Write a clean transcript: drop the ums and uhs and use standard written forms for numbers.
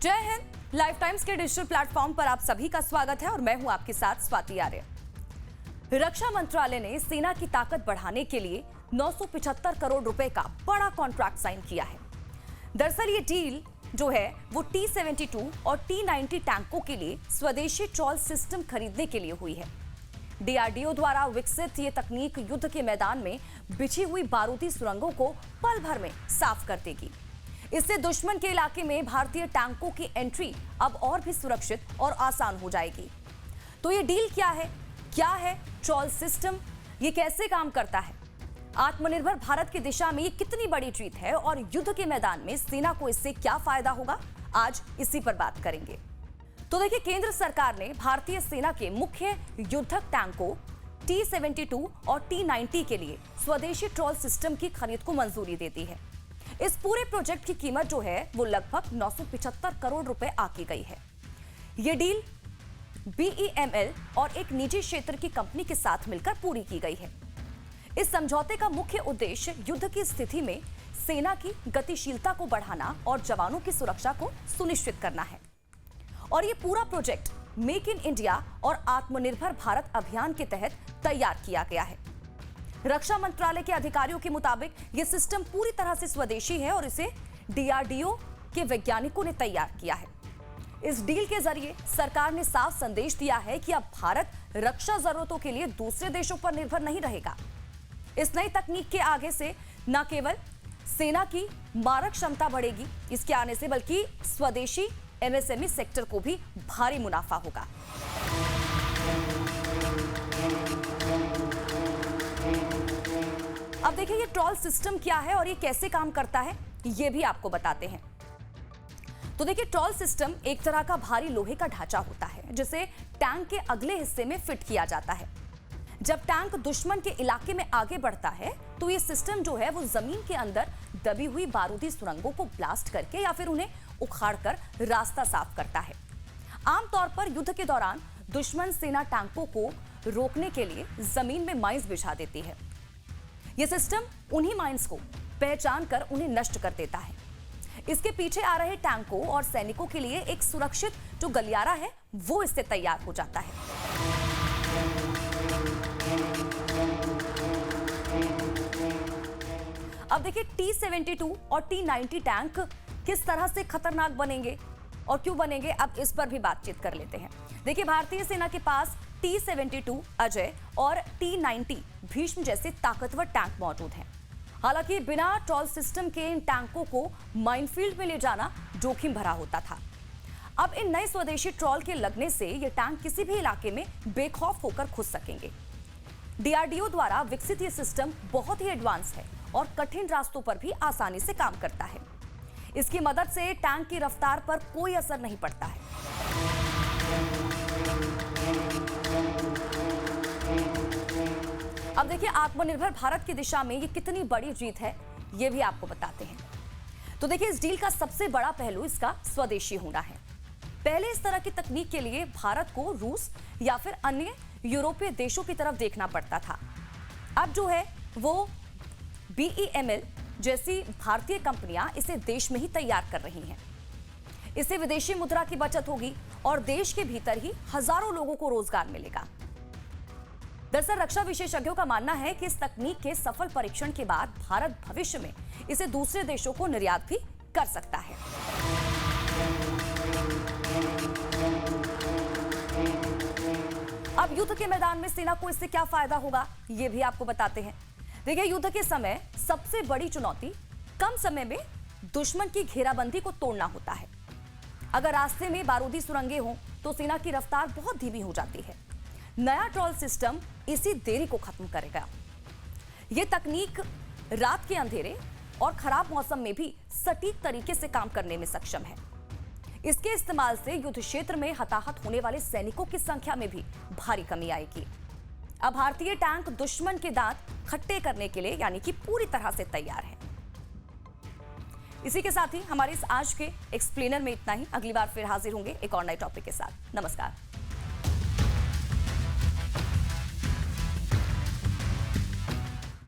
जय Hind. Life times के digital platform पर आप सभी का स्वागत है और मैं हूं आपके साथ स्वाति आर्य। रक्षा मंत्रालय ने सेना की ताकत बढ़ाने के लिए 975 करोड़ रुपए का बड़ा कॉन्ट्रैक्ट साइन किया है। दरअसल ये डील जो है वो T-72 और T-90 टैंकों के लिए स्वदेशी ट्रॉल सिस्टम खरीदने के लिए हुई है। DRDO द्वारा विकसित ये तकनीक युद्ध के मैदान में बिछी हुई बारूदी सुरंगों को पल भर में साफ कर देगी। इससे दुश्मन के इलाके में भारतीय टैंकों की एंट्री अब और भी सुरक्षित और आसान हो जाएगी। तो ये डील क्या है ट्रॉल सिस्टम, ये कैसे काम करता है, आत्मनिर्भर भारत की दिशा में ये कितनी बड़ी जीत है और युद्ध के मैदान में सेना को इससे क्या फायदा होगा, आज इसी पर बात करेंगे। तो देखिए, केंद्र सरकार ने भारतीय सेना के मुख्य युद्धक टैंकों T-72 और T-90 के लिए स्वदेशी ट्रॉल सिस्टम की खरीद को मंजूरी दे दी है। इस पूरे प्रोजेक्ट की कीमत जो है वो लगभग 975 करोड़ रुपए आकी गई है। ये डील BEML और एक निजी क्षेत्र की कंपनी के साथ मिलकर पूरी की गई है। इस समझौते का मुख्य उद्देश्य युद्ध की स्थिति में सेना की गतिशीलता को बढ़ाना और जवानों की सुरक्षा को सुनिश्चित करना है। और ये पूरा प्रोजेक्ट मेक इन इंडिया और आत्मनिर्भर भारत अभियान के तहत तैयार किया गया है। रक्षा मंत्रालय के अधिकारियों के मुताबिक यह सिस्टम पूरी तरह से स्वदेशी है और इसे DRDO के वैज्ञानिकों ने तैयार किया है। इस डील के जरिए सरकार ने साफ संदेश दिया है कि अब भारत रक्षा जरूरतों के लिए दूसरे देशों पर निर्भर नहीं रहेगा। इस नई तकनीक के आगे से न केवल सेना की मारक क्षमता बढ़ेगी इसके आने से, बल्कि स्वदेशी MSME सेक्टर को भी भारी मुनाफा होगा। अब देखिए, ये ट्रॉल सिस्टम क्या है और ये कैसे काम करता है, ये भी आपको बताते हैं। तो देखिए, ट्रॉल सिस्टम एक तरह का भारी लोहे का ढांचा होता है जिसे टैंक के अगले हिस्से में फिट किया जाता है। जब टैंक दुश्मन के इलाके में आगे बढ़ता है तो ये सिस्टम जो है वो जमीन के अंदर दबी हुई बारूदी सुरंगों को ब्लास्ट करके या फिर उन्हें उखाड़कर रास्ता साफ करता है। आमतौर पर युद्ध के दौरान दुश्मन सेना टैंकों को रोकने के लिए जमीन में माइंस बिछा देती है। यह सिस्टम उन्हीं माइंस को पहचान कर उन्हें नष्ट कर देता है। इसके पीछे आ रहे टैंकों और सैनिकों के लिए एक सुरक्षित जो गलियारा है वो इससे तैयार हो जाता है। अब देखिए, T-72 और T-90 टैंक किस तरह से खतरनाक बनेंगे और क्यों बनेंगे, अब इस पर भी बातचीत कर लेते हैं। देखिए, भारतीय सेना के पास T-72 अजय और T-90 भीष्म जैसे ताकतवर टैंक मौजूद हैं। हालांकि बिना ट्रॉल सिस्टम के इन टैंकों को माइनफील्ड में ले जाना जोखिम भरा होता था। अब इन नए स्वदेशी ट्रॉल के लगने से ये टैंक किसी भी इलाके में बेखौफ होकर घुस सकेंगे। DRDO द्वारा विकसित ये सिस्टम बहुत ही एडवांस है और कठिन रास्तों पर भी आसानी से काम करता है। इसकी मदद से टैंक की रफ्तार पर कोई असर नहीं पड़ता है। अब देखिए, आत्मनिर्भर भारत की दिशा में ये कितनी बड़ी जीत है, ये भी आपको बताते हैं। तो देखिए, इस डील का सबसे बड़ा पहलू इसका स्वदेशी होना है। पहले इस तरह की तकनीक के लिए भारत को रूस या फिर अन्य यूरोपीय देशों की तरफ देखना पड़ता था। अब जो है वो BEML जैसी भारतीय कंपनियां इसे देश में ही तैयार कर रही हैं। इससे विदेशी मुद्रा की बचत होगी और देश के भीतर ही हजारों लोगों को रोजगार मिलेगा। दरअसल रक्षा विशेषज्ञों का मानना है कि इस तकनीक के सफल परीक्षण के बाद भारत भविष्य में इसे दूसरे देशों को निर्यात भी कर सकता है। अब युद्ध के मैदान में सेना को इससे क्या फायदा होगा, ये भी आपको बताते हैं। देखिए, युद्ध के समय सबसे बड़ी चुनौती कम समय में दुश्मन की घेराबंदी को तोड़ना होता है। अगर रास्ते में बारूदी सुरंगें हों तो सेना की रफ्तार बहुत धीमी हो जाती है। नया ट्रॉल सिस्टम इसी देरी को खत्म करेगा। यह तकनीक रात के अंधेरे और खराब मौसम में भी सटीक तरीके से काम करने में सक्षम है। इसके इस्तेमाल से युद्ध क्षेत्र में हताहत होने वाले सैनिकों की संख्या में भी भारी कमी आएगी। अब भारतीय टैंक दुश्मन के दांत खट्टे करने के लिए यानी कि पूरी तरह से तैयार है। इसी के साथ ही हमारे इस आज के एक्सप्लेनर में इतना ही। अगली बार फिर हाजिर होंगे एक और नए टॉपिक के साथ। नमस्कार।